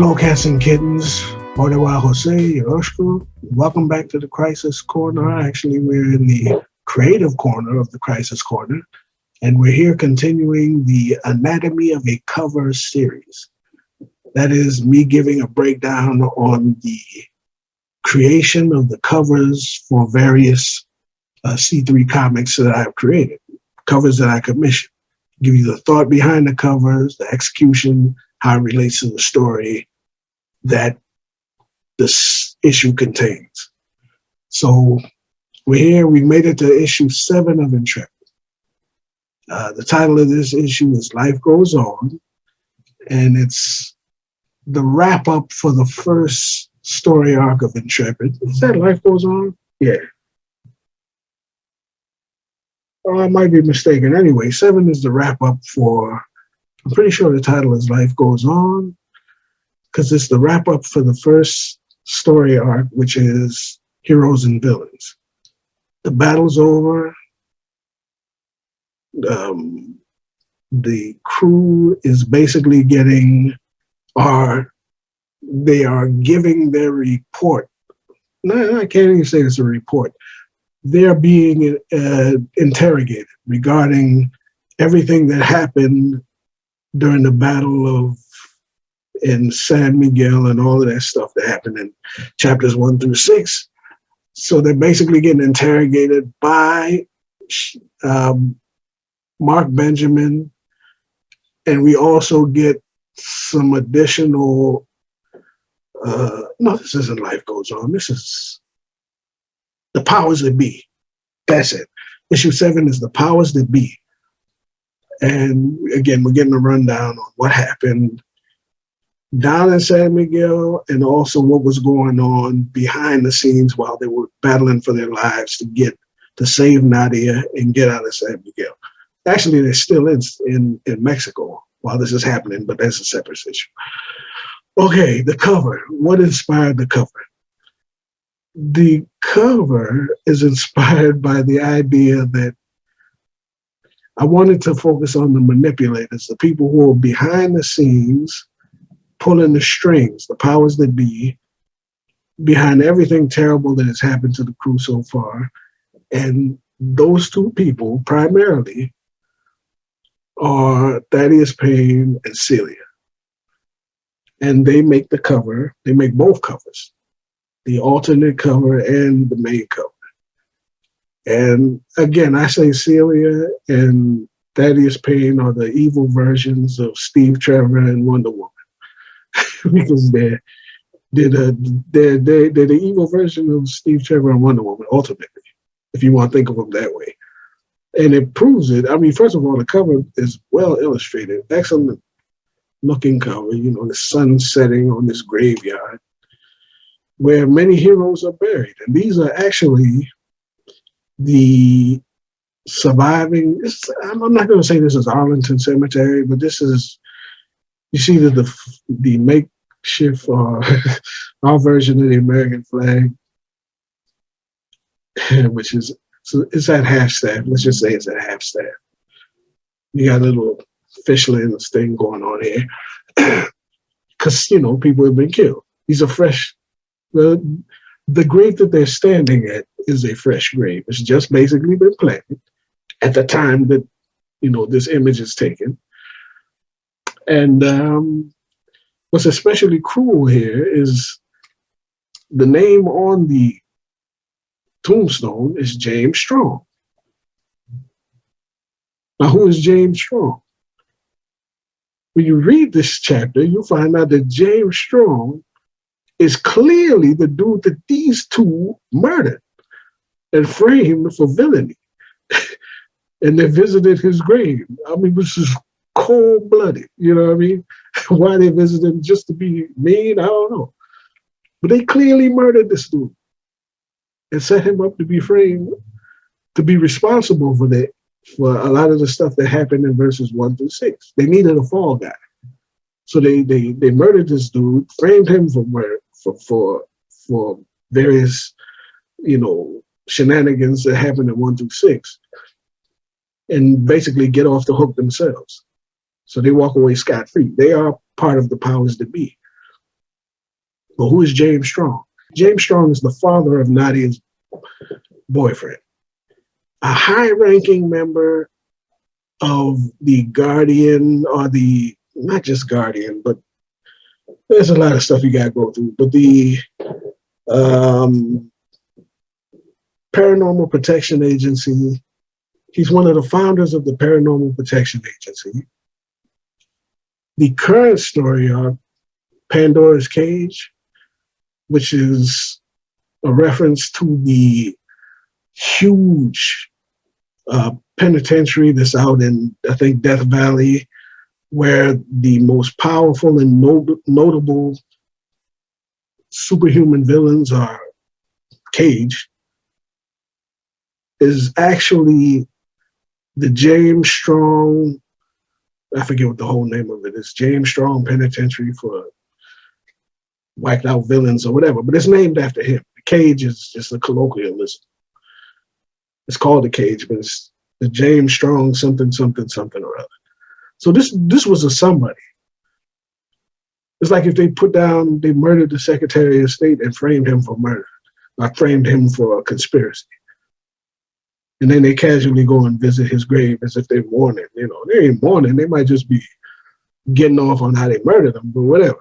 Hello, Cats and Kittens. Odewa Jose, Yoshku. Welcome back to the Crisis Corner. Actually, we're in the creative corner of the Crisis Corner, and we're here continuing the Anatomy of a Cover series. That is me giving a breakdown on the creation of the covers for various C3 comics that I've created, covers that I commissioned. Give you the thought behind the covers, the execution, how it relates to the story that this issue contains. So we're here. We made it to issue 7 of Intrepid. The title of this issue is Life Goes On, and it's the wrap-up for the first story arc of Intrepid. Is that Life Goes On? Yeah. I might be mistaken. Anyway, 7 is the wrap-up for, I'm pretty sure the title is Life Goes On, because it's the wrap-up for the first story arc, which is Heroes and Villains. The battle's over. The crew is basically they are giving their report. No, I can't even say it's a report. They're being interrogated regarding everything that happened during the battle in San Miguel and all of that stuff that happened in chapters 1 through 6. So they're basically getting interrogated by Mark Benjamin, and we also get some additional. No, this isn't Life Goes On. This is The Powers That Be. That's it. Issue 7 is The Powers That Be. And again, we're getting a rundown on what happened down in San Miguel and also what was going on behind the scenes while they were battling for their lives to save Nadia and get out of San Miguel. Actually, they're still in Mexico while this is happening, but that's a separate issue. Okay, the cover. What inspired the cover? The cover is inspired by the idea that I wanted to focus on the manipulators, the people who are behind the scenes, pulling the strings, the powers that be, behind everything terrible that has happened to the crew so far. And those two people primarily are Thaddeus Payne and Celia. And they make the cover, they make both covers, the alternate cover and the main cover. And again, I say Celia and Thaddeus Payne are the evil versions of Steve Trevor and Wonder Woman. Because they're the evil version of Steve Trevor and Wonder Woman, ultimately, if you want to think of them that way. And it proves it. I mean, first of all, the cover is well illustrated, excellent looking cover, the sun setting on this graveyard where many heroes are buried. And these are actually the surviving, I'm not going to say this is Arlington Cemetery, but this is, you see the makeshift our version of the American flag, which is, so it's at half staff. Let's just say it's at half staff. You got a little Fishlands thing going on here because people have been killed. These are fresh. The grave that they're standing at is a fresh grave. It's just basically been planted at the time that this image is taken. And what's especially cruel here is the name on the tombstone is James Strong. Now, who is James Strong? When you read this chapter, you find out that James Strong is clearly the dude that these two murdered and framed for villainy. And they visited his grave. I mean, this is cold-blooded, you know what I mean? Why they visited just to be mean, I don't know. But they clearly murdered this dude and set him up to be framed, to be responsible for a lot of the stuff that happened in verses 1 through 6. They needed a fall guy. So they murdered this dude, framed him for murder, for various, shenanigans that happened in 1 through 6, and basically get off the hook themselves. So they walk away scot-free. They are part of the powers that be. But who is James Strong? James Strong is the father of Nadia's boyfriend, a high-ranking member of the Guardian, or the, not just Guardian, but there's a lot of stuff you got to go through, but the Paranormal Protection Agency. He's one of the founders of the Paranormal Protection Agency. The current story of Pandora's Cage, which is a reference to the huge penitentiary that's out in, I think, Death Valley, where the most powerful and notable superhuman villains are caged, is actually the James Strong, I forget what the whole name of it is, James Strong Penitentiary for wiped out villains or whatever, but it's named after him. The cage is just a colloquialism. It's called the cage, but it's the James Strong something, something, something or other. So this was a somebody. It's like if they murdered the Secretary of State and framed him for murder, or framed him for a conspiracy. And then they casually go and visit his grave as if they're mourning. You know, they ain't mourning. They might just be getting off on how they murdered him, but whatever.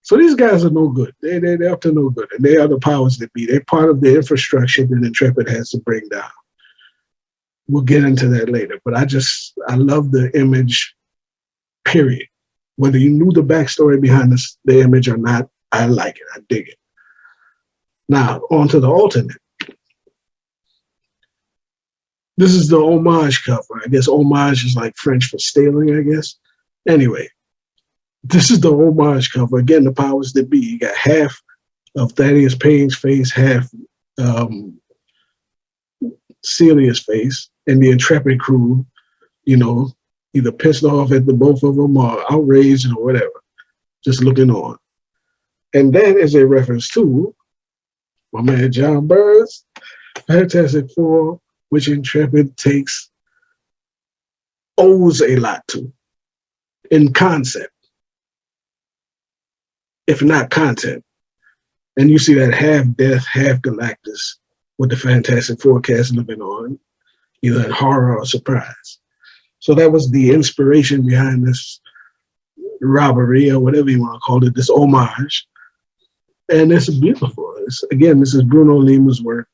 So these guys are no good. They're up to no good. And they are the powers that be. They're part of the infrastructure that Intrepid has to bring down. We'll get into that later. But I love the image, period. Whether you knew the backstory behind the image or not, I like it. I dig it. Now, on to the alternate. This is the homage cover. I guess homage is like French for stealing, I guess. Anyway, this is the homage cover. Again, the powers that be. You got half of Thaddeus Payne's face, half Celia's face, and the Intrepid crew, you know, either pissed off at the both of them or outraged or whatever, just looking on. And that is a reference to my man John Burns' Fantastic Four, which Intrepid owes a lot to in concept, if not content. And you see that half Death, half Galactus with the Fantastic Four cast living on, either in horror or surprise. So that was the inspiration behind this robbery, or whatever you want to call it, this homage. And it's beautiful. This is Bruno Lima's work.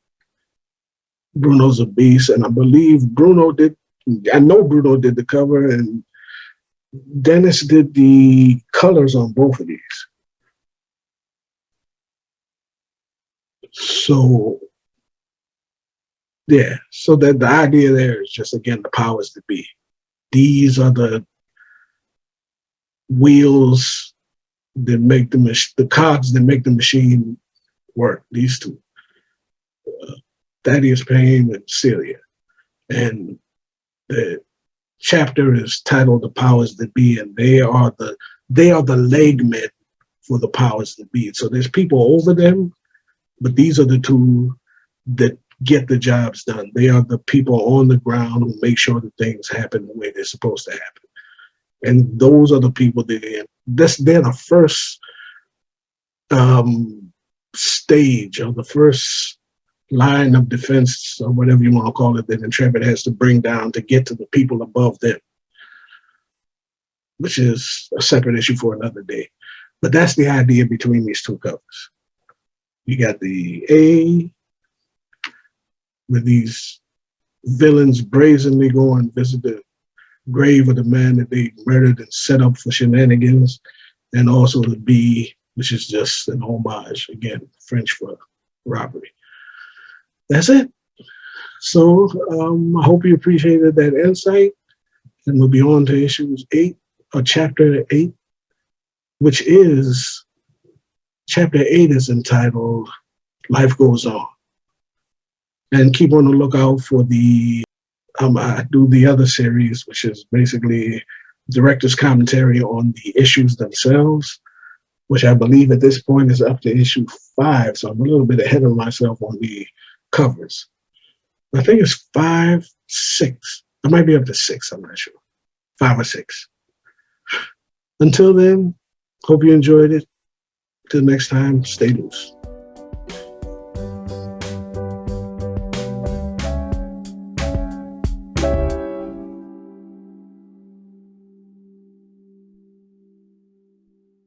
Bruno's a beast, and I believe Bruno did the cover, and Dennis did the colors on both of these. So, yeah, so that the idea there is just, again, the powers that be. These are the wheels that make the cogs that make the machine work, these two. Thaddeus Payne and Celia. And the chapter is titled The Powers That Be, and they are the legmen for the powers that be. So there's people over them, but these are the two that get the jobs done. They are the people on the ground who make sure that things happen the way they're supposed to happen. And those are the people they're the first stage, or the first line of defense, or whatever you want to call it, that Intrepid has to bring down to get to the people above them, which is a separate issue for another day. But that's the idea between these two covers. You got the A, with these villains brazenly go and visit the grave of the man that they murdered and set up for shenanigans, and also the B, which is just an homage, again, French for robbery. That's it. So I hope you appreciated that insight, and we'll be on to issues 8, or chapter 8, which is, chapter 8 is entitled Life Goes On. And keep on the lookout for I do the other series, which is basically director's commentary on the issues themselves, which I believe at this point is up to issue 5. So I'm a little bit ahead of myself on the covers. I think it's 5, 6. I might be up to 6, I'm not sure. 5 or 6. Until then, hope you enjoyed it. Till next time, stay loose.